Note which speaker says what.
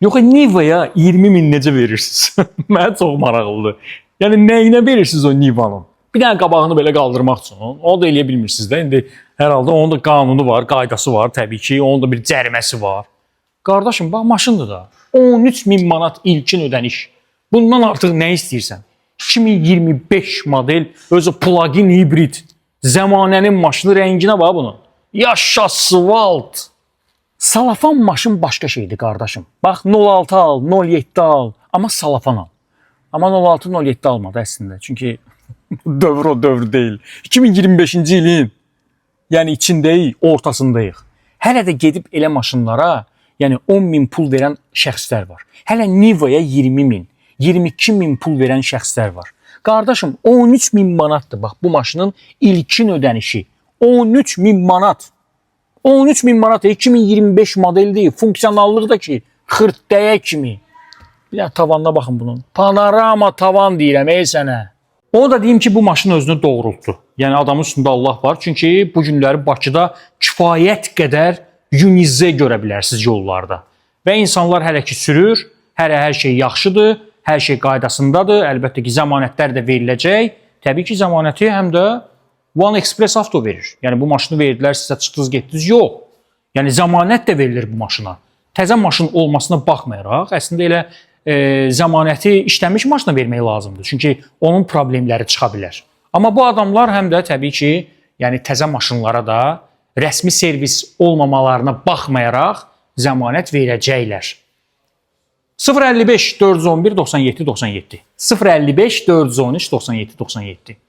Speaker 1: Yox, Niva'ya 20.000 necə verirsiniz? Mənə çox maraqlıdır. Yəni nəyinə verirsiniz o Niva'nın? Bir dənə qabağını belə qaldırmaq üçün. Onu da eləyə bilmirsiniz də. İndi hər halda onun da qanunu var, qaydası var təbii ki. Onun da bir cəriməsi var. Qardaşım, bax maşındır da. 13.000 manat ilkin ödəniş. Bundan artıq nə istəyirsən? 2025 model, özü plug-in hibrid. Zəmanənin maşını, rənginə bax bunun. Yaşa asfalt. Salafan maşın başqa şeydir qardaşım. Bax 06 al, 07 al, amma salafan al. Amma 06, 07 almadı əslində. Çünki dövr o dövr deyil. 2025-ci ilin yəni içindəyik, ortasındayıq. Hələ də gedib elə maşınlara, yəni 10.000 pul verən şəxslər var. Hələ Niva'ya 20.000, 22.000 pul verən şəxslər var. Qardaşım 13.000 manatdır bax bu maşının ilkin ödənişi. 13.000 manat. 13.000 manat 2025 model deyil. Funksionallıq da ki xırtdəyə kimi. Bir dənə tavanına baxın bunun. Panorama tavan deyirəm ey sənə. Onu da deyim ki bu maşın özünü doğrultdu. Yəni adamın üstündə Allah var. Çünki bu günləri Bakıda kifayət qədər Unize görə bilərsiniz yollarda. Və insanlar hələ ki sürür. Hər şey yaxşıdır. Hər şey qaydasındadır. Əlbəttə ki zəmanətlər də veriləcək. Təbii ki zəmanəti həm də One Express Auto verir. Yəni bu maşını verdilər, sizə çıxdınız, getdiniz. Yox. Yəni zəmanət də verilir bu maşına. Təzə maşın olmasına baxmayaraq, əslində elə zəmanəti işləmiş maşına vermək lazımdır. Çünki onun problemləri çıxa bilər. Amma bu adamlar həm də təbii ki, yəni təzə maşınlara da rəsmi servis olmamalarına baxmayaraq zəmanət verəcəklər. 055 411 97 97 055 413 97 97